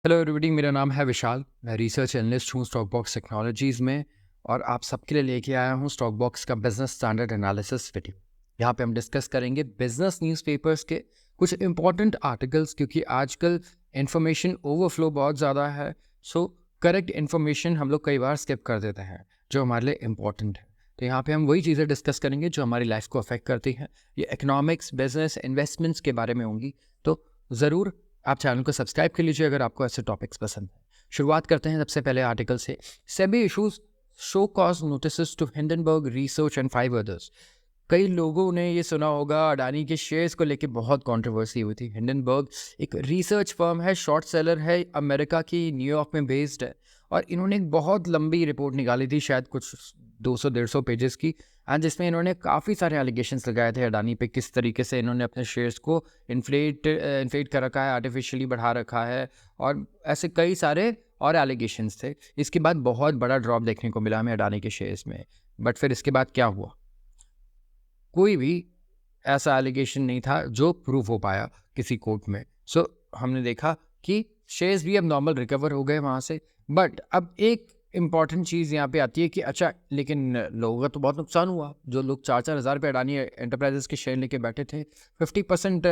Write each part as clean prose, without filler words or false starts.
Hello everybody, मेरा नाम है विशाल। मैं रिसर्च एनालिस्ट हूँ स्टॉक बॉक्स टेक्नोलॉजीज़ में और आप सबके लिए लेके आया हूँ स्टॉक बॉक्स का बिजनेस स्टैंडर्ड एनालिसिस वीडियो। यहाँ पे हम डिस्कस करेंगे बिजनेस न्यूज़पेपर्स के कुछ इंपॉर्टेंट आर्टिकल्स, क्योंकि आजकल इंफॉर्मेशन ओवरफ्लो बहुत ज़्यादा है। सो करेक्ट इन्फॉर्मेशन हम लोग कई बार स्किप कर देते हैं जो हमारे लिए इम्पॉर्टेंट है। तो यहाँ पे हम वही चीज़ें डिस्कस करेंगे जो हमारी लाइफ को अफेक्ट करती हैं। ये इकोनॉमिक्स, बिजनेस, इन्वेस्टमेंट्स के बारे में होंगी। तो ज़रूर आप चैनल को सब्सक्राइब कर लीजिए अगर आपको ऐसे टॉपिक्स पसंद हैं। शुरुआत करते हैं सबसे पहले आर्टिकल से। SEBI issues show cause notice to Hindenburg research and 5 others. कई लोगों ने ये सुना होगा, अडानी के शेयर्स को लेके बहुत कंट्रोवर्सी हुई थी। हिंडनबर्ग एक रिसर्च फर्म है, शॉर्ट सेलर है, अमेरिका की न्यूयॉर्क में बेस्ड है, और इन्होंने एक बहुत लंबी रिपोर्ट निकाली थी, शायद कुछ 200-150 पेजेस की, एंड जिसमें इन्होंने काफ़ी सारे एलिगेशंस लगाए थे अडानी पे, किस तरीके से इन्होंने अपने शेयर्स को इन्फ्लेट कर रखा है, आर्टिफिशियली बढ़ा रखा है, और ऐसे कई सारे और एलिगेशंस थे। इसके बाद बहुत बड़ा ड्रॉप देखने को मिला हमें अडानी के शेयर्स में। बट फिर इसके बाद क्या हुआ? कोई भी ऐसा एलिगेशन नहीं था जो प्रूव हो पाया किसी कोर्ट में। सो हमने देखा कि शेयर्स भी अब नॉर्मल रिकवर हो गए वहाँ से। बट अब एक इम्पॉर्टेंट चीज़ यहाँ पे आती है कि अच्छा, लेकिन लोगों का तो बहुत नुकसान हुआ। जो लोग 4-4 हज़ार रुपये अडानी एंटरप्राइजेस के शेयर लेके बैठे थे, 50%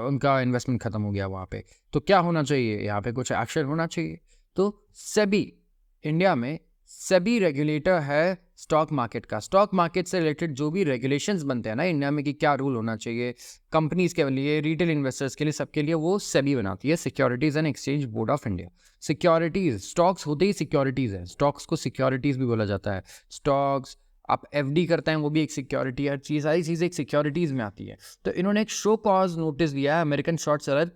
उनका इन्वेस्टमेंट खत्म हो गया वहाँ पे। तो क्या होना चाहिए? यहाँ पे कुछ एक्शन होना चाहिए। तो सेबी, इंडिया में सेबी रेगुलेटर है स्टॉक मार्केट का। स्टॉक मार्केट से रिलेटेड जो भी रेगुलेशंस बनते हैं ना इंडिया में, कि क्या रूल होना चाहिए कंपनीज के लिए, रिटेल इन्वेस्टर्स के लिए, सबके लिए, वो सेबी बनाती है, securities and exchange board of India. Securities, stocks होते ही सिक्योरिटीज है, स्टॉक्स को सिक्योरिटीज भी बोला जाता है। स्टॉक्स, आप एफडी करते हैं, वो भी एक सिक्योरिटी है। सारी चीज़ें एक सिक्योरिटीज में आती है। तो इन्होंने एक शो कॉज नोटिस दिया है American short seller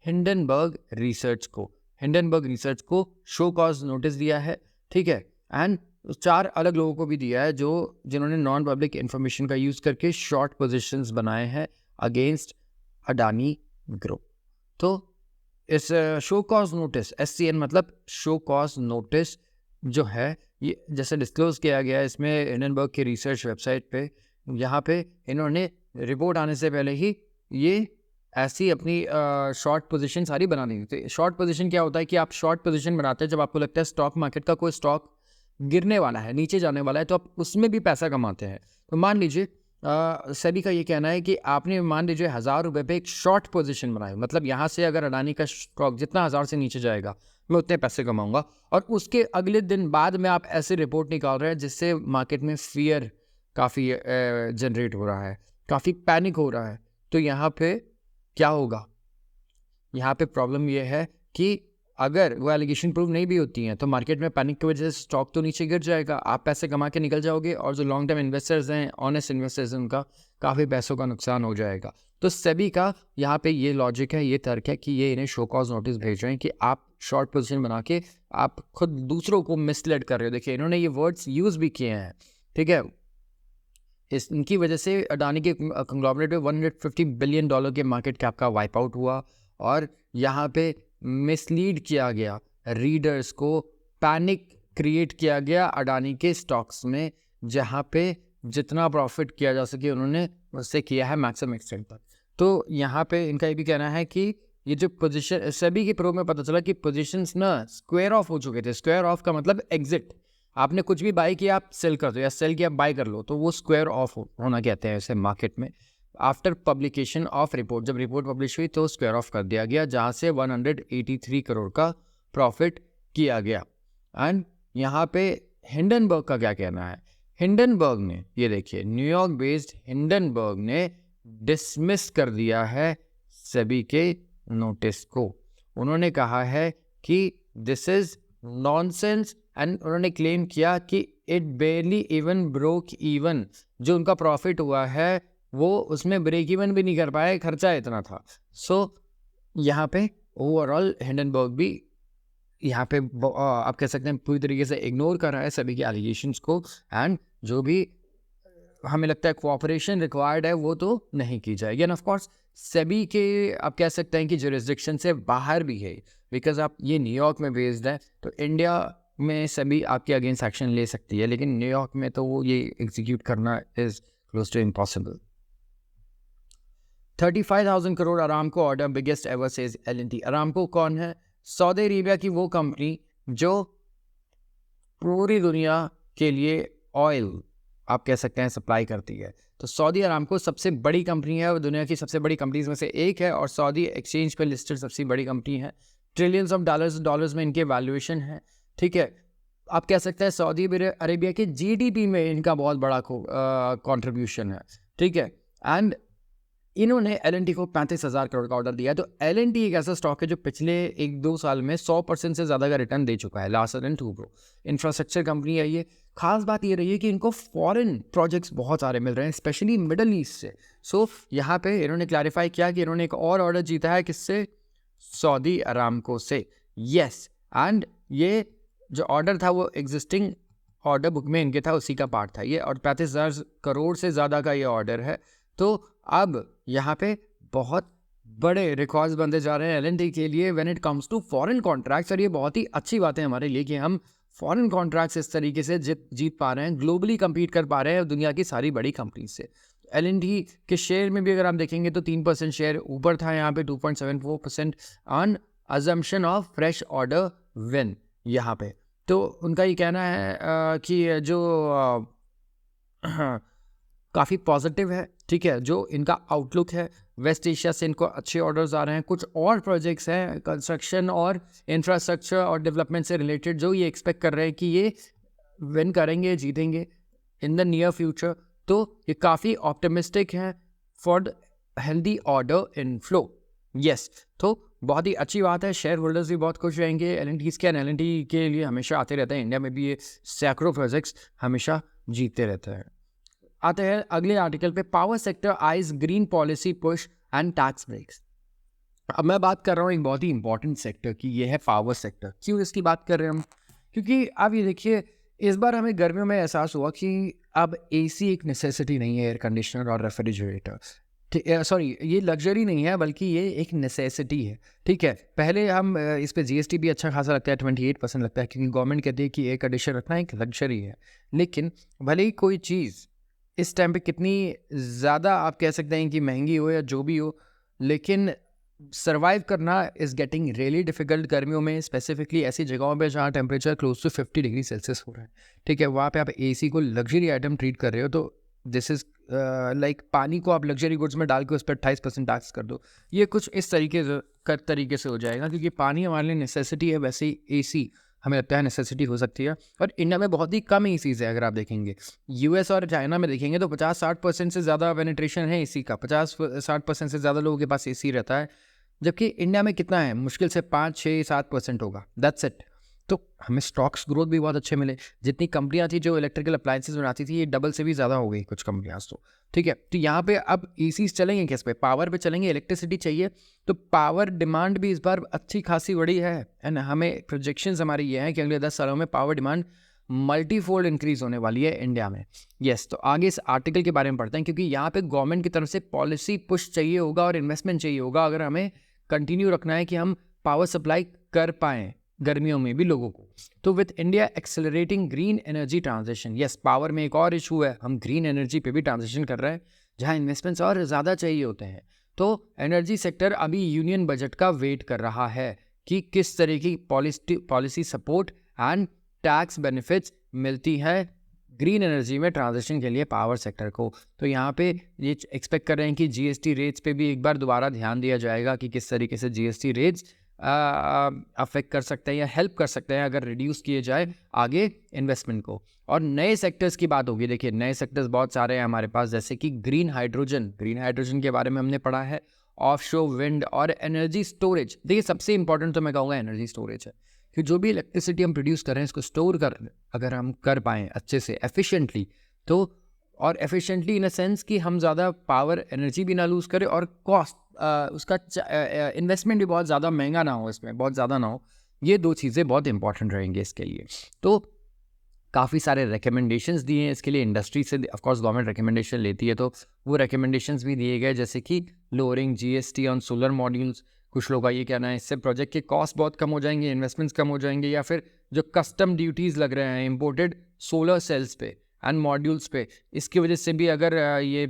Hindenburg research को। हिंडनबर्ग रिसर्च को शो कॉज नोटिस दिया है, ठीक है। एंड 4 अलग लोगों को भी दिया है जिन्होंने नॉन पब्लिक इंफॉर्मेशन का यूज करके शॉर्ट पोजीशंस बनाए हैं अगेंस्ट अडानी ग्रुप। तो इस शो कॉज नोटिस, SCN मतलब शो कॉज नोटिस जो है, ये जैसे डिस्क्लोज किया गया है इसमें हिंडनबर्ग की रिसर्च वेबसाइट पे। यहाँ पे इन्होंने रिपोर्ट आने से पहले ही ये ऐसी अपनी शॉर्ट पोजीशन सारी बना दी थी। शॉर्ट पोजीशन क्या होता है कि आप शॉर्ट पोजीशन बनाते हैं जब आपको लगता है स्टॉक मार्केट का कोई स्टॉक गिरने वाला है, नीचे जाने वाला है, तो आप उसमें भी पैसा कमाते हैं। तो मान लीजिए सेबी का ये कहना है कि आपने मान लीजिए 1,000 रुपये पे एक शॉर्ट पोजीशन बनाई, मतलब यहाँ से अगर अडानी का स्टॉक जितना 1,000 से नीचे जाएगा मैं उतने पैसे कमाऊंगा, और उसके अगले दिन बाद में आप ऐसे रिपोर्ट निकाल रहे हैं जिससे मार्केट में फियर काफ़ी जनरेट हो रहा है, काफ़ी पैनिक हो रहा है। तो यहाँ पे क्या होगा? यहाँ पे प्रॉब्लम ये है कि अगर वो एलिगेशन प्रूव नहीं भी होती हैं तो मार्केट में पैनिक की वजह से स्टॉक तो नीचे गिर जाएगा, आप पैसे कमा के निकल जाओगे, और जो लॉन्ग टर्म इन्वेस्टर्स हैं, ऑनेस्ट इन्वेस्टर्स हैं, उनका काफ़ी पैसों का नुकसान हो जाएगा। तो सेबी का यहाँ पे ये लॉजिक है, ये तर्क है कि ये इन्हें शो कॉज नोटिस भेज रहे हैं कि आप शॉर्ट पोजिशन बना के आप खुद दूसरों को मिसलेड कर रहे हो। देखिए, इन्होंने ये वर्ड्स यूज़ भी किए हैं, ठीक है। इनकी वजह से अडानी के कंग्लोमरेट में $150 बिलियन के मार्केट कैप का वाइप आउट हुआ, और यहाँ पे मिसलीड किया गया रीडर्स को, पैनिक क्रिएट किया गया अडानी के स्टॉक्स में, जहाँ पे जितना प्रॉफिट किया जा सके उन्होंने उससे किया है मैक्सिमम एक्सटेंट तक। तो यहाँ पे इनका ये भी कहना है कि ये जो पोजीशन, सभी के प्रूफ में पता चला कि पोजीशंस ना स्क्वायर ऑफ हो चुके थे। स्क्वायर ऑफ का मतलब एग्जिट, आपने कुछ भी बाई किया आप सेल कर दो, या सेल किया आप बाई कर लो, तो वो स्क्वायर ऑफ होना कहते हैं इसे मार्केट में। आफ्टर पब्लिकेशन ऑफ रिपोर्ट, जब रिपोर्ट पब्लिश हुई तो स्क्वायर ऑफ कर दिया गया, जहाँ से 183 करोड़ का प्रॉफिट किया गया। एंड यहाँ पे हिंडनबर्ग का क्या कहना है? हिंडनबर्ग ने, ये देखिए, न्यूयॉर्क बेस्ड हिंडनबर्ग ने डिसमिस कर दिया है सेबी के नोटिस को। उन्होंने कहा है कि दिस इज नॉनसेंस, एंड उन्होंने क्लेम किया कि इट बेयरली इवन ब्रोक इवन। जो उनका प्रॉफिट हुआ है वो उसमें ब्रेक इवन भी नहीं कर पाए, खर्चा इतना था। सो यहाँ पे ओवरऑल हिंडनबर्ग भी यहाँ पे आप कह सकते हैं पूरी तरीके से इग्नोर कर रहा है सभी के एलिगेशंस को, एंड जो भी हमें लगता है कोऑपरेशन रिक्वायर्ड है वो तो नहीं की जाएगी। एंड ऑफ कोर्स सेबी के आप कह सकते हैं कि जुरिस्डिक्शन से बाहर भी है, बिकॉज आप ये न्यूयॉर्क में बेस्ड है, तो इंडिया में सेबी आपके अगेंस्ट एक्शन ले सकती है, लेकिन न्यूयॉर्क में तो वो ये एग्जीक्यूट करना is close to impossible. 35,000 crore Aramco order biggest ever says L&T। Aramco कौन है? सऊदी अरेबिया की वो कंपनी जो पूरी दुनिया के लिए ऑयल आप कह सकते हैं सप्लाई करती है। तो सऊदी अरामको सबसे बड़ी कंपनी है, वो दुनिया की सबसे बड़ी कंपनीज में से एक है और सऊदी एक्सचेंज पे लिस्टेड सबसे बड़ी कंपनी है। ट्रिलियंस ऑफ डॉलर्स में इनके वैल्यूएशन है। ठीक है, आप कह सकते हैं सऊदी अरेबिया के जीडीपी में इनका बहुत बड़ा कंट्रीब्यूशन है। ठीक है, एंड इन्होंने एल को 35,000 करोड़ का ऑर्डर दिया है। तो एल एक ऐसा स्टॉक है जो पिछले 1-2 साल में 100% से ज़्यादा का रिटर्न दे चुका है। Larsen Toubro infrastructure company है ये। खास बात ये रही है कि इनको फॉरेन प्रोजेक्ट्स बहुत सारे मिल रहे हैं, स्पेशली मिडल ईस्ट से। सो यहाँ पे इन्होंने क्लैरिफाई किया कि इन्होंने एक और ऑर्डर जीता है, किससे? सऊदी अरामको से। यस, एंड ये जो ऑर्डर था वो एग्जिस्टिंग ऑर्डर बुक में इनके था, उसी का पार्ट था ये, और 35,000 करोड़ से ज़्यादा का ये ऑर्डर है। तो अब यहाँ पे बहुत बड़े रिकॉर्ड्स बनते जा रहे हैं एल के लिए when it comes to foreign contracts, और ये बहुत ही अच्छी बात है हमारे लिए कि हम फॉरेन कॉन्ट्रैक्ट्स इस तरीके से जीत पा रहे हैं, ग्लोबली compete कर पा रहे हैं दुनिया की सारी बड़ी कंपनी से। एल के शेयर में भी अगर आप देखेंगे तो 3% शेयर ऊपर था, यहाँ पे 2.74% on assumption of fresh order win यहाँ पे। तो उनका ये कहना है कि जो काफ़ी पॉजिटिव है। ठीक है, जो इनका आउटलुक है, वेस्ट एशिया से इनको अच्छे ऑर्डर्स आ रहे हैं। कुछ और प्रोजेक्ट्स हैं कंस्ट्रक्शन और इंफ्रास्ट्रक्चर और डेवलपमेंट से रिलेटेड, जो ये एक्सपेक्ट कर रहे हैं कि ये विन करेंगे, जीतेंगे इन द नियर फ्यूचर। तो ये काफ़ी ऑप्टिमिस्टिक हैं for the healthy order in flow. Yes, तो बहुत ही अच्छी बात है, शेयर होल्डर्स भी बहुत खुश रहेंगे। एल के लिए हमेशा आते रहते हैं, इंडिया में भी ये सैकड़ों प्रोजेक्ट्स हमेशा जीतते रहते हैं। आते हैं अगले आर्टिकल पे, power sector eyes green policy push and tax breaks. अब मैं बात कर रहा हूँ एक बहुत ही इंपॉर्टेंट सेक्टर की, ये है पावर सेक्टर। क्यों इसकी बात कर रहे हैं हम? क्योंकि अब ये देखिए, इस बार हमें गर्मियों में एहसास हुआ कि अब एसी एक नेसेसिटी नहीं है, एयर कंडीशनर और रेफ्रिजरेटर। सॉरी, ये लग्जरी नहीं है बल्कि ये एक नेसेसिटी है। ठीक है, पहले हम इस पे जीएसटी भी अच्छा खासा लगता है, 28% लगता है, क्योंकि गवर्नमेंट कहती है कि एयर कंडीशनर रखना एक लग्जरी है। लेकिन भले ही कोई चीज़ इस टाइम पे कितनी ज़्यादा आप कह सकते हैं कि महंगी हो या जो भी हो, लेकिन सर्वाइव करना इज़ गेटिंग रियली डिफ़िकल्ट गर्मियों में, स्पेसिफिकली ऐसी जगहों पे जहाँ temperature close to 50 degree celsius हो रहा है। ठीक है, वहाँ पे आप एसी को लग्जरी आइटम ट्रीट कर रहे हो, तो दिस इज़ लाइक पानी को आप लग्जरी गुड्स में डाल के उस पर 28% टैक्स कर दो। ये कुछ इस तरीके से हो जाएगा, क्योंकि पानी हमारे लिए नेसेसिटी है, वैसे ही एसी हमें लगता है नेसेसिटी हो सकती है। और इंडिया में बहुत ही कम एसीज है। अगर आप देखेंगे यूएस और चाइना में देखेंगे तो 50-60% से ज़्यादा पेनिट्रेशन है एसी का, 50-60% से ज़्यादा लोगों के पास एसी रहता है, जबकि इंडिया में कितना है? मुश्किल से 5-6-7% होगा, दैट्स इट। तो हमें स्टॉक्स ग्रोथ भी बहुत अच्छे मिले। जितनी कंपनियां थी जो इलेक्ट्रिकल अप्लायंसेस बनाती थी, ये डबल से भी ज़्यादा हो गई कुछ कंपनियां। तो ठीक है, तो यहाँ पे अब एसीज चलेंगे किस पे? पावर पे चलेंगे, इलेक्ट्रिसिटी चाहिए। तो पावर डिमांड भी इस बार अच्छी खासी बड़ी है, एंड हमें प्रोजेक्शंस हमारी ये हैं कि अगले 10 सालों में पावर डिमांड मल्टीफोल्ड इंक्रीज होने वाली है इंडिया में। यस, तो आगे इस आर्टिकल के बारे में पढ़ते हैं, क्योंकि यहाँ पे गवर्नमेंट की तरफ से पॉलिसी पुश चाहिए होगा और इन्वेस्टमेंट चाहिए होगा, अगर हमें कंटिन्यू रखना है कि हम पावर सप्लाई कर पाएँ गर्मियों में भी लोगों को। तो with India accelerating green energy transition, yes, power में एक और इशू है, हम ग्रीन एनर्जी पे भी ट्रांजिशन कर रहे हैं, जहाँ इन्वेस्टमेंट्स और ज़्यादा चाहिए होते हैं। तो एनर्जी सेक्टर अभी यूनियन बजट का वेट कर रहा है कि किस तरह की policy support and tax benefits मिलती है ग्रीन एनर्जी में ट्रांजिशन के लिए पावर सेक्टर को। तो यहाँ पे ये एक्सपेक्ट कर रहे हैं कि जीएसटी रेट्स पे भी एक बार दोबारा ध्यान दिया जाएगा कि किस तरीके से जीएसटी रेट्स अफेक्ट कर सकते हैं या हेल्प कर सकते हैं अगर रिड्यूस किए जाए आगे इन्वेस्टमेंट को। और नए सेक्टर्स की बात होगी। देखिए, नए सेक्टर्स बहुत सारे हैं हमारे पास, जैसे कि ग्रीन हाइड्रोजन के बारे में हमने पढ़ा है, ऑफशोर विंड और एनर्जी स्टोरेज। देखिए, सबसे इंपॉर्टेंट तो मैं कहूँगा एनर्जी स्टोरेज है, कि जो भी इलेक्ट्रिसिटी हम प्रोड्यूस कर रहे हैं इसको स्टोर कर अगर हम कर पाएँ अच्छे से एफिशिएंटली, तो और एफिशिएंटली इन अ सेंस कि हम ज़्यादा पावर एनर्जी भी ना लूज़ करें और कॉस्ट उसका इन्वेस्टमेंट भी बहुत ज़्यादा महंगा ना हो, इसमें बहुत ज़्यादा ना हो। ये दो चीज़ें बहुत इंपॉर्टेंट रहेंगी इसके लिए। तो काफ़ी सारे रिकमेंडेशंस दिए हैं इसके लिए इंडस्ट्री से, ऑफकोर्स गवर्नमेंट रिकमेंडेशन लेती है, तो वो रिकमेंडेशंस भी दिए गए, जैसे कि lowering GST on solar modules. कुछ लोग का ये कहना है इससे प्रोजेक्ट के कॉस्ट बहुत कम हो जाएंगे, इन्वेस्टमेंट्स कम हो जाएंगे, या फिर जो कस्टम ड्यूटीज़ लग रहे हैं इम्पोर्टेड सोलर सेल्स पे एंड मॉड्यूल्स पे, इसकी वजह से भी अगर ये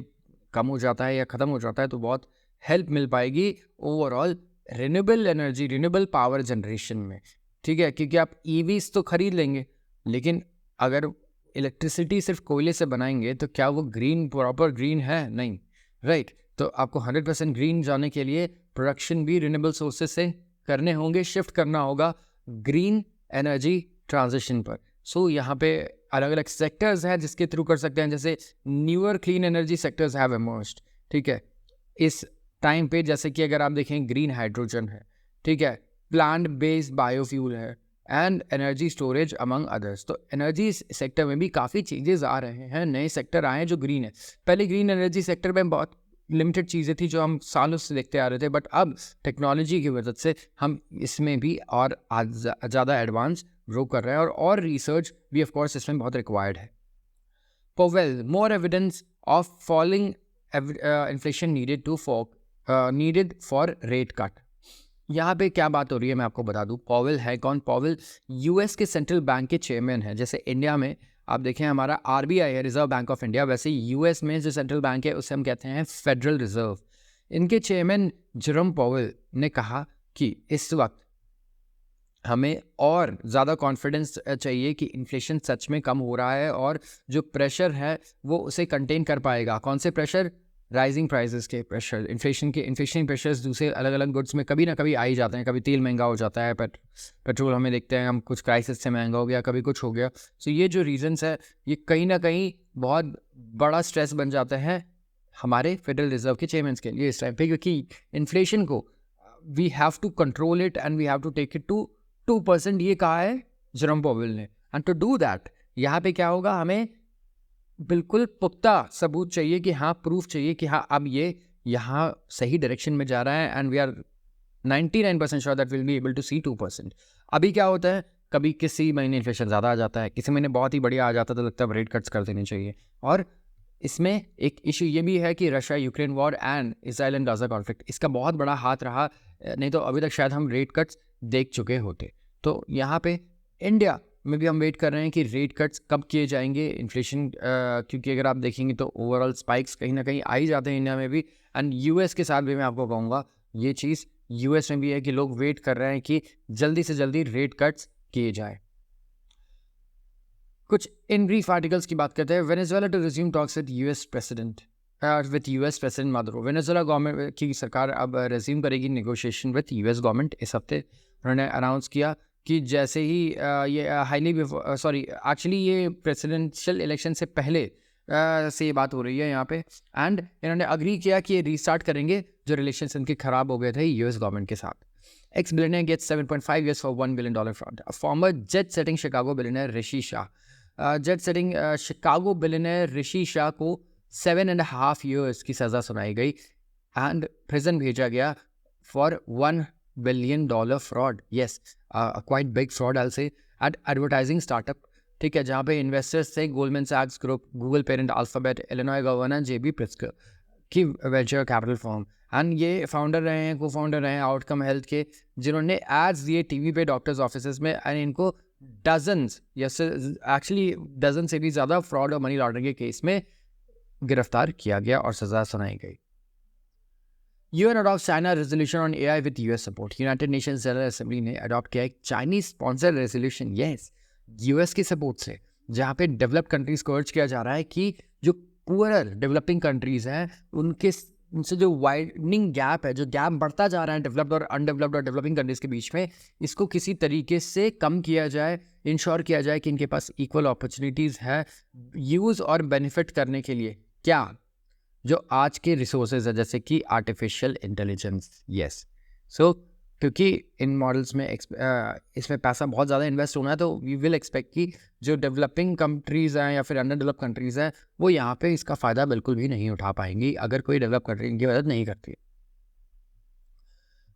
कम हो जाता है या ख़त्म हो जाता है तो बहुत हेल्प मिल पाएगी overall renewable energy, renewable power generation में, ठीक है, क्योंकि आप ईवीज तो खरीद लेंगे, लेकिन अगर इलेक्ट्रिसिटी सिर्फ कोयले से बनाएंगे तो क्या वो ग्रीन, प्रॉपर ग्रीन है? नहीं, राइट। तो आपको 100% ग्रीन जाने के लिए प्रोडक्शन भी रिन्यूएबल सोर्सेज से करने होंगे, शिफ्ट करना होगा ग्रीन एनर्जी ट्रांजिशन पर। सो यहाँ पे अलग अलग सेक्टर्स हैं जिसके थ्रू कर सकते हैं, जैसे newer clean energy sectors have emerged, ठीक है, इस टाइम पे। जैसे कि अगर आप देखें, ग्रीन हाइड्रोजन है, ठीक है, प्लांट बेस्ड बायोफ्यूल है, and energy storage among others. तो एनर्जी सेक्टर में भी काफ़ी चेंजेस आ रहे हैं, नए सेक्टर आए हैं जो ग्रीन है। पहले ग्रीन एनर्जी सेक्टर में बहुत लिमिटेड चीज़ें थी जो हम सालों से देखते आ रहे थे, बट अब टेक्नोलॉजी की वजह से हम इसमें भी और ज़्यादा एडवांस ग्रो कर रहे हैं, और रिसर्च भी ऑफ कोर्स इसमें बहुत रिक्वायर्ड है। Powell, more evidence of falling inflation needed for rate cut. यहाँ पे क्या बात हो रही है मैं आपको बता दूँ। पॉवेल है कौन? पॉवेल यूएस के सेंट्रल बैंक के चेयरमैन है। जैसे इंडिया में आप देखें हमारा आरबीआई है, रिजर्व बैंक ऑफ इंडिया, वैसे यूएस में जो सेंट्रल बैंक है उसे हम कहते हैं फेडरल रिजर्व। इनके चेयरमैन जेरोम पॉवेल ने कहा कि इस वक्त हमें और ज़्यादा कॉन्फिडेंस चाहिए कि इन्फ्लेशन सच में कम हो रहा है, और जो प्रेशर है वो उसे कंटेन कर पाएगा। कौन से प्रेशर? राइजिंग प्राइसेस के प्रेशर, इन्फ्लेशन प्रेशर्स दूसरे अलग अलग गुड्स में कभी ना कभी आ ही जाते हैं। कभी तेल महंगा हो जाता है, पेट्रोल हमें देखते हैं हम कुछ क्राइसिस से महंगा हो गया, कभी कुछ हो गया। सो ये जो रीजंस है ये कहीं ना कहीं बहुत बड़ा स्ट्रेस बन जाता है हमारे फेडरल रिजर्व के चेयरमैन के लिए इस टाइम पे, क्योंकि इन्फ्लेशन को we have to control it and we have to take it to 2%, ये कहा है जेरोम पॉवेल ने। एंड टू डू दैट यहाँ पे क्या होगा, हमें बिल्कुल पुख्ता सबूत चाहिए कि हाँ, प्रूफ चाहिए कि हाँ अब ये यहाँ सही डायरेक्शन में जा रहा है, and we are 99% sure that will be able to see 2%। अभी क्या होता है, कभी किसी महीने इन्फ्लेशन ज़्यादा आ जाता है, किसी महीने बहुत ही बढ़िया आ जाता है, तो लगता है रेट कट्स कर देने चाहिए। और इसमें एक इशू ये भी है कि Russia Ukraine war and Israel and Gaza conflict, इसका बहुत बड़ा हाथ रहा, नहीं तो अभी तक शायद हम रेट कट्स देख चुके होते। तो यहाँ पे इंडिया में भी हम वेट कर रहे हैं कि रेट कट्स कब किए जाएंगे। इन्फ्लेशन क्योंकि अगर आप देखेंगे तो ओवरऑल स्पाइक्स कहीं ना कहीं आ ही जाते हैं इंडिया में भी, एंड यूएस के साथ भी मैं आपको कहूँगा ये चीज़ यूएस में भी है कि लोग वेट कर रहे हैं कि जल्दी से जल्दी रेट कट्स किए जाए। कुछ इन ब्रीफ आर्टिकल्स की बात करते हैं। Venezuela to resume talks with US president Maduro. Venezuela government की सरकार अब रिज्यूम करेगी नेगोशिएशन विद यूएस गवर्नमेंट। इस हफ्ते उन्होंने अनाउंस किया कि जैसे ही ये प्रेसिडेंशियल इलेक्शन से पहले से ये बात हो रही है यहाँ पे, एंड इन्होंने अग्री किया कि ये रीस्टार्ट करेंगे जो रिलेशंस इनके खराब हो गए थे यूएस गवर्नमेंट के साथ। Ex billionaire gets 7.5 years for $1 billion fraud. Former jet setting Chicago billionaire Rishi Shah, jet setting Chicago billionaire Rishi Shah को 7.5 years की सज़ा सुनाई गई एंड प्रिजन भेजा गया for $1 billion fraud. Yes, a quite big fraud I'll say at advertising startup, ठीक है, जहाँ पे इन्वेस्टर्स थे गोल्डमैन सैक्स group, Google parent Alphabet, Illinois governor JB Pritzker की वेंचर कैपिटल फर्म, एंड ये फाउंडर रहे हैं, को फाउंडर रहे हैं आउटकम हेल्थ के, जिन्होंने एड्स दिए टीवी पे डॉक्टर्स ऑफिस में, एंड इनको डजन्स डजन से भी ज़्यादा फ्रॉड और मनी लॉन्ड्रिंग के केस में गिरफ्तार किया गया और सज़ा सुनाई गई। UN adopts China resolution on AI with US support. United Nations general assembly ने अडॉप्ट किया एक Chinese sponsor resolution, yes, US की सपोर्ट से, जहाँ पे डेवलप्ड कंट्रीज को अर्ज किया जा रहा है कि जो पुअर डेवलपिंग कंट्रीज हैं उनसे जो वाइडनिंग गैप है, जो गैप बढ़ता जा रहा है डेवलप्ड और अनडेवलप्ड और डेवलपिंग कंट्रीज के बीच में, इसको किसी तरीके से कम किया जाए, इंश्योर किया जाए कि इनके पास इक्वल अपॉर्चुनिटीज़ है यूज़ और बेनिफिट करने के लिए क्या जो आज के रिसोर्सेज है, जैसे कि आर्टिफिशियल इंटेलिजेंस। यस, सो क्योंकि इन मॉडल्स में इसमें पैसा बहुत ज़्यादा इन्वेस्ट होना है, तो वी विल एक्सपेक्ट कि जो डेवलपिंग कंट्रीज़ हैं या फिर अंडर डेवलप कंट्रीज़ हैं वो यहाँ पे इसका फ़ायदा बिल्कुल भी नहीं उठा पाएंगी अगर कोई डेवलप कंट्री इनकी मदद नहीं करती।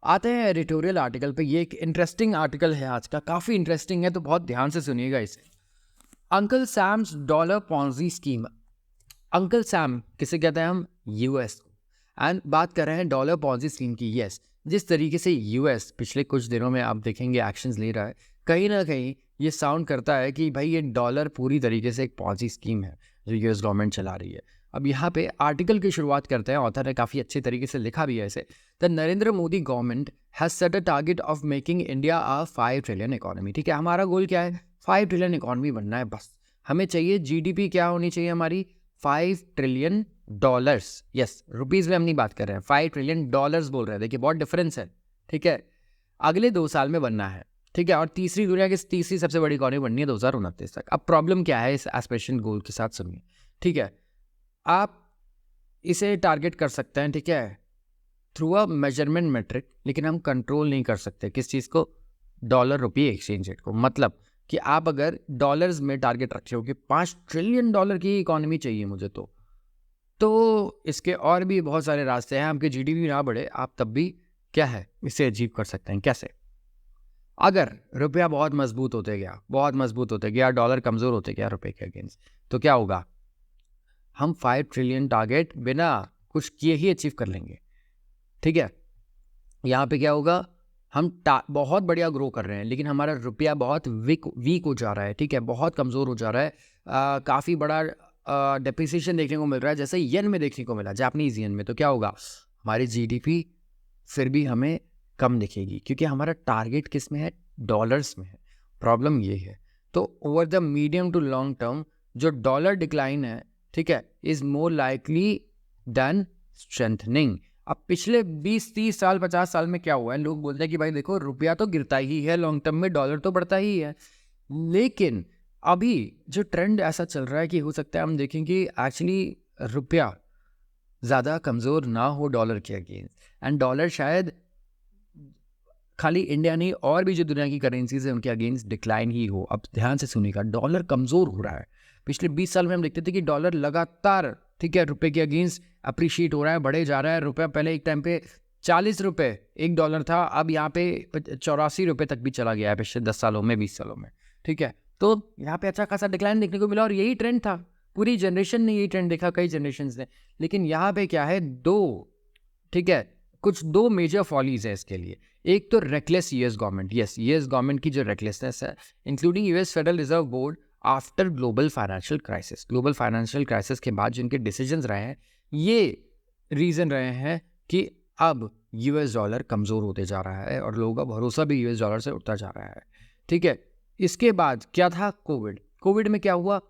आते हैं एडिटोरियल आर्टिकल पे। ये एक इंटरेस्टिंग आर्टिकल है आज का, काफ़ी इंटरेस्टिंग है, तो बहुत ध्यान से सुनिएगा इसे। Uncle Sam's dollar Ponzi scheme. Uncle Sam किसे कहते हैं हम? यूएस को। एंड बात कर रहे हैं डॉलर पॉन्जी स्कीम की। यस, जिस तरीके से यूएस पिछले कुछ दिनों में आप देखेंगे एक्शंस ले रहा है, कहीं ना कहीं ये साउंड करता है कि भाई ये डॉलर पूरी तरीके से एक पॉन्जी स्कीम है जो यूएस गवर्नमेंट चला रही है। अब यहाँ पे आर्टिकल की शुरुआत करते हैं, ऑथर ने काफ़ी अच्छे तरीके से लिखा भी है इसे। The Narendra Modi government has set a target of making India a 5 trillion economy. ठीक है, हमारा गोल क्या है? 5 ट्रिलियन इकोनॉमी बनना है बस। हमें चाहिए जीडीपी क्या होनी चाहिए हमारी? 5 ट्रिलियन डॉलर्स। यस, रुपीज़ में हम नहीं बात कर रहे हैं, 5 ट्रिलियन डॉलर्स बोल रहे हैं। देखिए बहुत डिफरेंस है। ठीक है, अगले 2 साल में बनना है। ठीक है, और दुनिया की तीसरी सबसे बड़ी इकोनॉमी बननी है 2029 तक। अब प्रॉब्लम क्या है इस एस्पिरेशन गोल के साथ, सुनिए। ठीक है, आप इसे टारगेट कर सकते हैं, ठीक है, थ्रू अ मेजरमेंट मेट्रिक, लेकिन हम कंट्रोल नहीं कर सकते किस चीज़ को? डॉलर रुपये एक्सचेंज रेट को। मतलब कि आप अगर डॉलर्स में टारगेट रखे हो कि 5 ट्रिलियन डॉलर की इकोनॉमी चाहिए मुझे, तो इसके और भी बहुत सारे रास्ते हैं। आपके जीडीपी ना बढ़े, आप तब भी क्या है इसे अचीव कर सकते हैं। कैसे? अगर रुपया बहुत मजबूत होते गया, डॉलर कमज़ोर होते गया रुपये के अगेंस्ट, तो क्या होगा? हम 5 ट्रिलियन टारगेट बिना कुछ किए ही अचीव कर लेंगे। ठीक है, यहाँ पे क्या होगा? हम बहुत बढ़िया ग्रो कर रहे हैं, लेकिन हमारा रुपया बहुत वीक हो जा रहा है। ठीक है, बहुत कमज़ोर हो जा रहा है। काफ़ी बड़ा डेप्रिसिएशन देखने को मिल रहा है, जैसे येन में देखने को मिला, जापानीज येन में। तो क्या होगा? हमारी जीडीपी फिर भी हमें कम दिखेगी, क्योंकि हमारा टारगेट किस में है? डॉलर्स में है। प्रॉब्लम ये है। तो over the medium to long term जो डॉलर डिक्लाइन है, ठीक है, is more likely than strengthening. अब पिछले 20-30 साल 50 साल में क्या हुआ है? लोग बोलते हैं कि भाई देखो रुपया तो गिरता ही है लॉन्ग टर्म में, डॉलर तो बढ़ता ही है। लेकिन अभी जो ट्रेंड ऐसा चल रहा है कि हो सकता है हम देखें कि एक्चुअली रुपया ज़्यादा कमज़ोर ना हो डॉलर के अगेंस्ट, एंड डॉलर शायद खाली इंडिया नहीं, और भी जो दुनिया की करेंसीज है उनके अगेंस्ट डिक्लाइन ही हो। अब ध्यान से सुनिएगा, डॉलर कमज़ोर हो रहा है। पिछले 20 साल में हम देखते थे कि डॉलर लगातार, ठीक है, रुपए के अगेंस्ट अप्रिशिएट हो रहा है, बढ़े जा रहा है। रुपया पहले एक टाइम पे 40 रुपये एक डॉलर था, अब यहाँ पे 84 रुपये तक भी चला गया है पिछले 10 सालों में, 20 सालों में। ठीक है, तो यहाँ पे अच्छा खासा डिक्लाइन देखने को मिला, और यही ट्रेंड था। पूरी जनरेशन ने यही ट्रेंड देखा, कई जनरेशन ने। लेकिन यहाँ पे क्या है? ठीक है, कुछ दो मेजर फॉलीज है इसके लिए। एक तो reckless US government. Yes, US government की जो रेकलेसनेस है, including US federal reserve board after global financial crisis के बाद जिनके डिसीजंस रहे हैं, ये रीजन रहे हैं कि अब यूएस डॉलर कमज़ोर होते जा रहा है और लोगों का भरोसा भी यूएस डॉलर से उठता जा रहा है। ठीक है, इसके बाद क्या था? कोविड में क्या हुआ?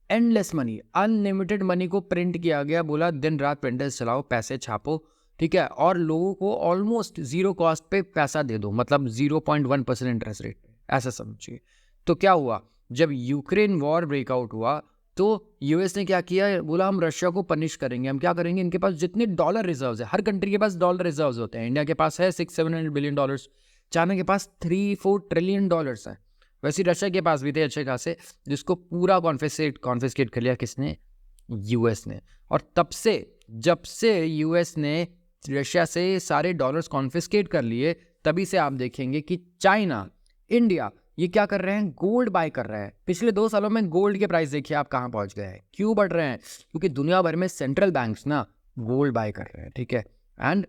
एंडलेस मनी, अनलिमिटेड मनी को प्रिंट किया गया, बोला दिन रात प्रिंटर्स चलाओ, पैसे छापो, ठीक है, और लोगों को ऑलमोस्ट जीरो कॉस्ट पे पैसा दे दो, मतलब 0.1% इंटरेस्ट रेट, ऐसा समझिए। तो क्या हुआ? जब यूक्रेन वॉर ब्रेकआउट हुआ तो यूएस ने क्या किया? बोला हम रशिया को पनिश करेंगे। हम क्या करेंगे? इनके पास जितने डॉलर रिजर्व्स है, हर कंट्री के पास डॉलर रिजर्व्स होते हैं। इंडिया के पास है 600-700 बिलियन डॉलर्स, चाइना के पास 3-4 ट्रिलियन डॉलर्स हैं। वैसे रशिया के पास भी थे अच्छे खासे, जिसको पूरा कॉन्फिस्केट कर लिया किसने? यूएस ने। और तब से, जब से यूएस ने रशिया से सारे डॉलर्स कॉन्फिस्केट कर लिए, तभी से आप देखेंगे कि चाइना, इंडिया, ये क्या कर रहे हैं? गोल्ड बाय कर रहे हैं। पिछले 2 सालों में गोल्ड के प्राइस देखिए आप कहाँ पहुंच गए हैं। क्यों बढ़ रहे हैं? क्योंकि दुनिया भर में सेंट्रल बैंक्स ना गोल्ड बाय कर रहे हैं। ठीक है, एंड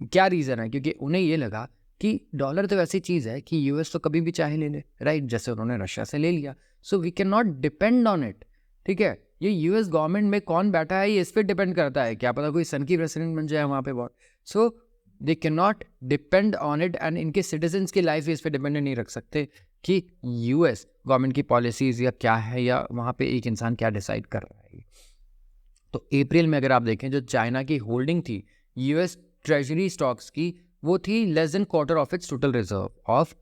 क्या रीज़न है? क्योंकि उन्हें ये लगा कि डॉलर तो ऐसी चीज़ है कि यूएस तो कभी भी चाहे ले ले, राइट, जैसे उन्होंने रशिया से ले लिया। So we can not depend on it. ठीक है, ये यूएस गवर्नमेंट में कौन बैठा है ये इस पर डिपेंड करता है। क्या पता कोई सन की प्रेसिडेंट बन जाए वहाँ पे बहुत। So they can not depend on it, and इनके सिटीजन्स की लाइफ इस पर डिपेंडेंट नहीं रख सकते कि यूएस गवर्नमेंट की पॉलिसीज या क्या है, या वहाँ पे एक इंसान क्या डिसाइड कर रहा है। तो अप्रैल में अगर आप देखें, जो चाइना की होल्डिंग थी यूएस ट्रेजरी स्टॉक्स की, वो थी less than quarter of its total reserve of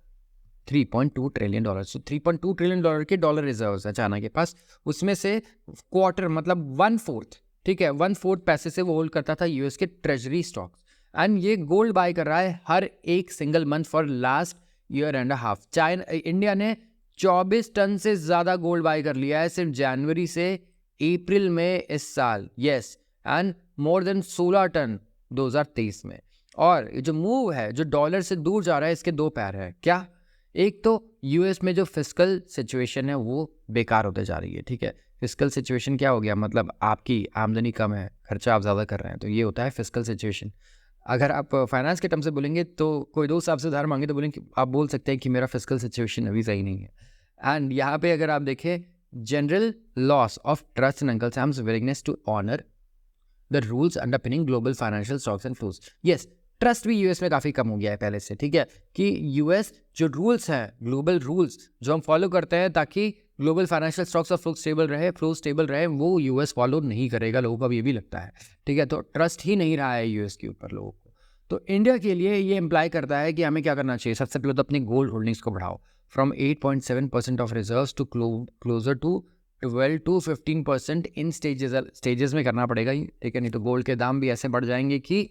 $3.2 trillion. So 3.2 trillion dollar के डॉलर रिजर्व्स है चाइना के पास। उसमें से क्वार्टर मतलब 1/4, ठीक है, 1/4 पैसे से वो होल्ड करता था यूएस के ट्रेजरी स्टॉक्स, एंड ये गोल्ड बाय कर रहा है हर एक single month for last year and half. India ने 24 टन से ज़्यादा गोल्ड बाय कर लिया है सिर्फ जनवरी से अप्रैल में इस साल। Yes, and more than 16 ton 2023 में। और ये जो मूव है, जो डॉलर से दूर जा रहा है, इसके 2 पैर है। क्या? एक तो यूएस में जो फिस्कल सिचुएशन है वो बेकार होते जा रही है। ठीक है, फिस्कल सिचुएशन क्या हो गया? मतलब आपकी आमदनी कम है, खर्चा आप ज़्यादा कर रहे हैं, तो ये होता है फिस्कल सिचुएशन। अगर आप फाइनेंस के टर्म से बोलेंगे तो कोई दोस्त आपसे उधार मांगे तो बोलेंगे, आप बोल सकते हैं कि मेरा फिस्कल सिचुएशन अभी सही नहीं है। एंड यहाँ पे अगर आप देखें, general loss of trust in Uncle Sam's willingness to honour the rules underpinning global financial stocks and flows. Yes, trust भी यूएस में काफ़ी कम हो गया है पहले से, ठीक है, कि यूएस जो रूल्स हैं, ग्लोबल रूल्स जो हम फॉलो करते हैं ताकि ग्लोबल फाइनेंशियल स्टॉक्स और फ्लो स्टेबल रहे, वो यूएस फॉलो नहीं करेगा, लोगों को अब ये भी लगता है, ठीक है। तो ट्रस्ट ही नहीं रहा है यूएस के ऊपर लोगों को। तो इंडिया के लिए ये इम्प्लाई करता है कि हमें क्या करना चाहिए। सबसे पहले तो अपनी गोल्ड होल्डिंग्स को बढ़ाओ from 8.7% of reserves to closer to 12 to 15% in stages में करना पड़ेगा, ठीक है, नहीं तो गोल्ड के दाम भी ऐसे बढ़ जाएंगे कि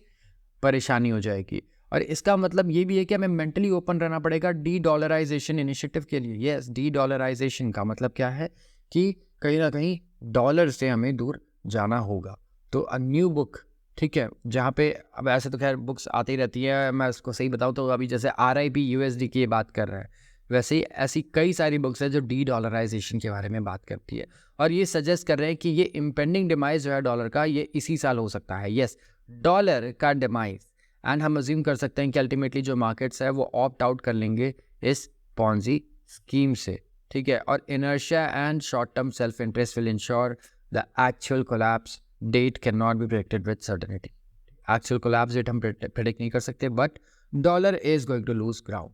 परेशानी हो जाएगी। और इसका मतलब ये भी है कि हमें मेंटली ओपन रहना पड़ेगा डी डॉलराइजेशन इनिशिएटिव के लिए। यस, डी डॉलराइजेशन का मतलब क्या है कि कहीं ना कहीं डॉलर से हमें दूर जाना होगा। तो अ न्यू बुक, ठीक है, जहाँ पे अब ऐसे तो खैर बुक्स आती रहती है, मैं उसको सही बताऊँ तो अभी जैसे RIP USD की ये बात कर रहा है, वैसे ही ऐसी कई सारी बुक्स है जो डी डॉलराइजेशन के बारे में बात करती है और ये सजेस्ट कर रहे हैं कि ये इम्पेंडिंग डिमाइज जो है डॉलर का, ये इसी साल हो सकता है। यस, डॉलर का डिमाइज, एंड हम अज्यूम कर सकते हैं कि अल्टीमेटली जो मार्केट्स है वो ऑप्ट आउट कर लेंगे इस पॉन्जी स्कीम से, ठीक है। और inertia and short term self interest will ensure the actual collapse date can not be predicted with certainty. Actual collapse date हम प्रेडिक्ट नहीं कर सकते, but dollar is going to lose ground.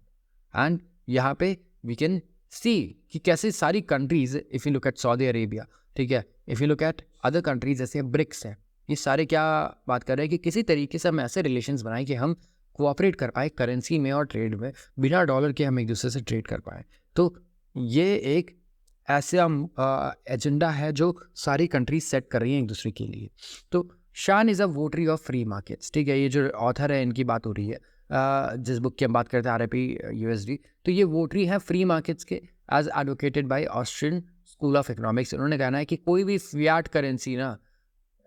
And यहाँ पे वी कैन सी कि कैसे सारी countries, if you look at Saudi Arabia, ठीक है, if you look at other countries जैसे ब्रिक्स हैं, ये सारे क्या बात कर रहे हैं कि किसी तरीके से हम ऐसे रिलेशंस बनाएं कि हम कोऑपरेट कर पाए करेंसी में और ट्रेड में, बिना डॉलर के हम एक दूसरे से ट्रेड कर पाए। तो ये एक ऐसा एजेंडा है जो सारी कंट्रीज सेट कर रही हैं एक दूसरे के लिए। तो Shaan is a votary of free markets, ठीक है, ये जो ऑथर है इनकी बात हो रही है, जिस बुक की हम बात करते हैं RIP USD, तो ये वोटरी है फ्री मार्केट्स के, as advocated by Austrian school of economics. उन्होंने कहना है कि कोई भी फियाट करेंसी ना,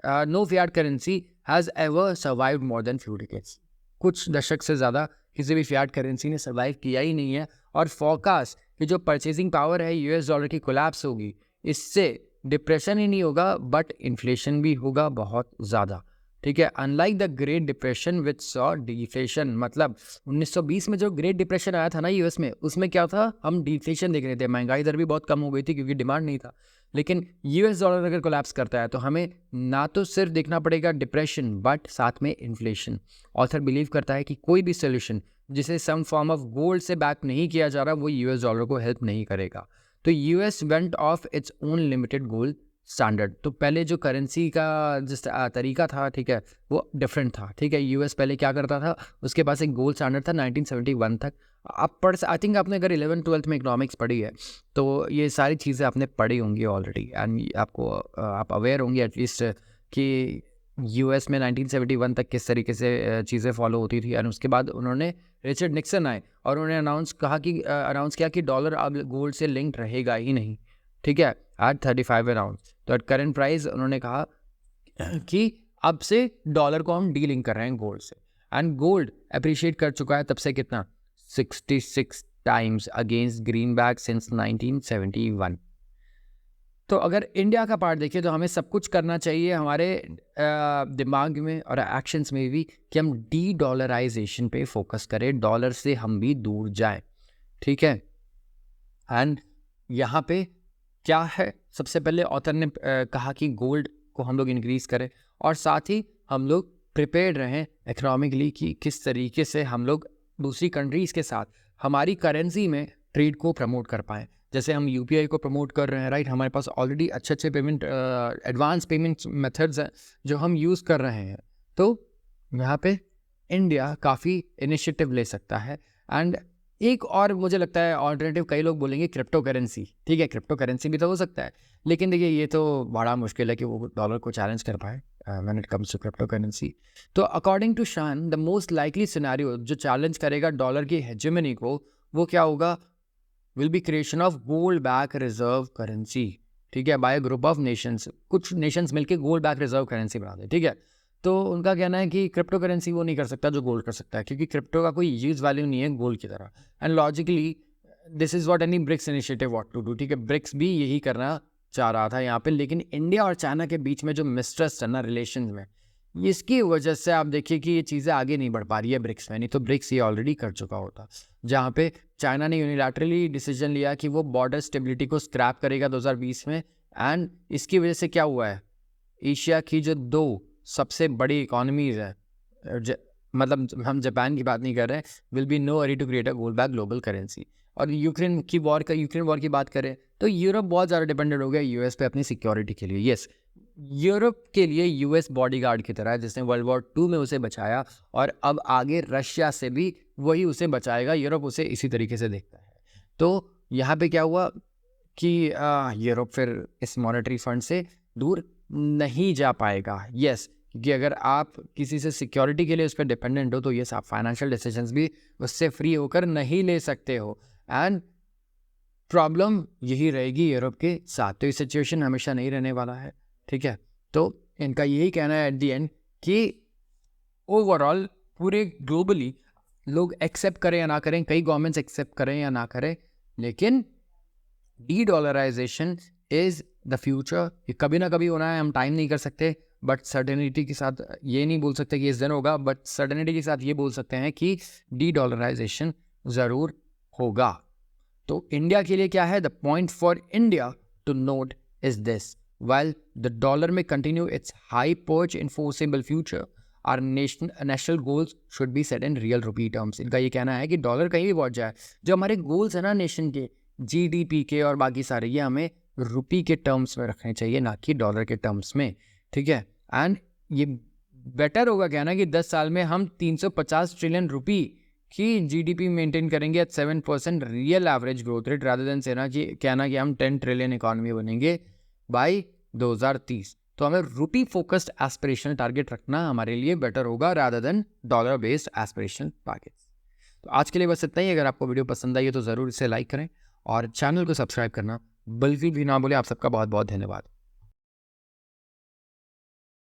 no fiat currency has ever survived more than few decades. कुछ दशक से ज़्यादा किसी भी फियाट करेंसी ने सर्वाइव किया ही नहीं है। और फोरकास्ट कि जो परचेजिंग पावर है US डॉलर की कोलैप्स होगी, इससे डिप्रेशन ही नहीं होगा बट इन्फ्लेशन भी होगा बहुत ज़्यादा, ठीक है। Unlike the great depression which saw deflation, मतलब 1920 में जो ग्रेट डिप्रेशन आया था ना US में, उसमें क्या था, हम डिफ्लेशन देख रहे थे, महंगाई दर भी बहुत कम हो गई थी क्योंकि डिमांड नहीं था। लेकिन US डॉलर अगर कोलैप्स करता है तो हमें ना तो सिर्फ देखना पड़ेगा डिप्रेशन बट साथ में इन्फ्लेशन। ऑथर बिलीव करता है कि कोई भी सोल्यूशन जिसे सम फॉर्म ऑफ गोल्ड से बैक नहीं किया जा रहा वो US डॉलर को हेल्प नहीं करेगा। तो US went of its own limited gold standard. तो पहले जो करेंसी का जिस तरीका था, ठीक है, वो डिफरेंट था, ठीक है। US पहले क्या करता था, उसके पास एक गोल्ड स्टैंडर्ड था 1971 तक। आप आई थिंक आपने अगर 11th-12th में इकोनॉमिक्स पढ़ी है तो ये सारी चीज़ें आपने पढ़ी होंगी ऑलरेडी, एंड आपको आप अवेयर होंगे एटलीस्ट कि US में 1971 तक किस तरीके से चीज़ें फॉलो होती थी। एंड उसके बाद उन्होंने, रिचर्ड निक्सन आए और उन्होंने अनाउंस किया कि डॉलर अब गोल्ड से लिंक्ड रहेगा ही नहीं, ठीक है, एट 35 अराउंड। तो एट करंट प्राइस उन्होंने कहा कि अब से डॉलर को हम डीलिंक कर रहे हैं गोल्ड से। एंड गोल्ड अप्रिशिएट कर चुका है तब से कितना, 66 टाइम्स अगेंस्ट ग्रीनबैक सिंस 1971। तो अगर इंडिया का पार्ट देखिए तो हमें सब कुछ करना चाहिए हमारे दिमाग में और एक्शंस में भी कि हम डी डॉलराइजेशन पे फोकस करें, डॉलर से हम भी दूर जाएं, ठीक है। एंड यहाँ पे क्या है, सबसे पहले ऑथर ने कहा कि गोल्ड को हम लोग इंक्रीज करें और साथ ही हम लोग प्रिपेयर्ड रहें इकोनॉमिकली कि किस तरीके से हम लोग दूसरी कंट्रीज़ के साथ हमारी करेंसी में ट्रेड को प्रमोट कर पाएँ। जैसे हम UPI को प्रमोट कर रहे हैं, राइट, हमारे पास ऑलरेडी अच्छे पेमेंट एडवांस पेमेंट मेथड्स हैं जो हम यूज़ कर रहे हैं। तो यहाँ पे इंडिया काफ़ी इनिशिएटिव ले सकता है। एंड एक और मुझे लगता है ऑल्टरनेटिव, कई लोग बोलेंगे क्रिप्टो करेंसी, ठीक है, क्रिप्टो करेंसी भी तो हो सकता है, लेकिन देखिए ये तो बड़ा मुश्किल है कि वो डॉलर को चैलेंज कर पाए when it comes to crypto currency. तो अकॉर्डिंग टू शान द मोस्ट लाइकली सिनेरियो जो चैलेंज करेगा डॉलर की हेजेमनी को, वो क्या होगा, will be creation of gold back reserve currency, ठीक है, बाय ग्रुप ऑफ नेशंस। कुछ नेशंस मिलकर गोल्ड बैक रिजर्व करेंसी बना दे, ठीक है। तो उनका कहना है कि क्रिप्टो करेंसी वो नहीं कर सकता जो गोल्ड कर सकता है, क्योंकि क्रिप्टो का कोई यूज वैल्यू नहीं है गोल्ड की तरह। And logically this is what any BRICS initiative what to do, ठीक है, ब्रिक्स भी यही करना चाह रहा था यहाँ पे। लेकिन इंडिया और चाइना के बीच में जो मिसट्रस्ट है ना रिलेशन में, इसकी वजह से आप देखिए कि ये चीज़ें आगे नहीं बढ़ पा रही है ब्रिक्स में। नहीं तो ब्रिक्स ये ऑलरेडी कर चुका होता, जहाँ पे चाइना ने यूनिलैटरली डिसीजन लिया कि वो बॉर्डर स्टेबिलिटी को स्क्रैप करेगा 2020 में। एंड इसकी वजह से क्या हुआ है, एशिया की जो दो सबसे बड़ी इकोनॉमीज है, मतलब हम जापान की बात नहीं कर रहे हैं, will be no hurry to create a gold back global currency. और यूक्रेन वॉर की बात करें तो यूरोप बहुत ज़्यादा डिपेंडेंट हो गया यूएस पे अपनी सिक्योरिटी के लिए। यस, यूरोप के लिए यूएस बॉडीगार्ड की तरह है, जिसने वर्ल्ड वॉर 2 में उसे बचाया, और अब आगे रशिया से भी वही उसे बचाएगा। यूरोप उसे इसी तरीके से देखता है। तो यहाँ पे क्या हुआ कि यूरोप फिर इस मॉनेटरी फंड से दूर नहीं जा पाएगा। यस, क्योंकि अगर आप किसी से सिक्योरिटी के लिए उस पर डिपेंडेंट हो तो यस, आप फाइनेंशियल डिसीजंस भी उससे फ्री होकर नहीं ले सकते हो। एंड प्रॉब्लम यही रहेगी यूरोप के साथ। तो ये सिचुएशन हमेशा नहीं रहने वाला है, ठीक है। तो इनका यही कहना है एट द एंड कि ओवरऑल पूरे ग्लोबली लोग एक्सेप्ट करें या ना करें, कई गवर्नमेंट्स एक्सेप्ट करें या ना करें, लेकिन de dollarization is the future. ये कभी ना कभी होना है, हम टाइम नहीं कर सकते, बट सर्टेनिटी के साथ ये नहीं बोल सकते कि इस दिन होगा, बट सर्टेनिटी के साथ ये बोल सकते हैं कि डी डॉलराइजेशन ज़रूर होगा। तो इंडिया के लिए क्या है, the point for India to note is this: while the dollar may continue its high perch in foreseeable future, our national goals should be set in real rupee terms। इनका ये कहना है कि डॉलर कहीं भी पहुंच जाए, जो हमारे गोल्स है ना नेशन के, जीडीपी के और बाकी सारे, ये हमें रुपी के टर्म्स में रखने चाहिए, ना कि डॉलर के टर्म्स में, ठीक है। एंड ये बेटर होगा कहना कि 10 साल में हम 350 ट्रिलियन रुपी की जीडीपी मेंटेन करेंगे at 7% real average growth rate, rather than कहना कि हम 10 ट्रिलियन इकोनॉमी बनेंगे बाय 2030। तो हमें रुपी फोकस्ड एस्पिरेशनल टारगेट रखना हमारे लिए बेटर होगा rather than dollar based aspirational targets. तो आज के लिए बस इतना ही। अगर आपको वीडियो पसंद आई है तो ज़रूर इसे लाइक करें और चैनल को सब्सक्राइब करना बिल्कुल भी ना भूलें। आप सबका बहुत बहुत धन्यवाद।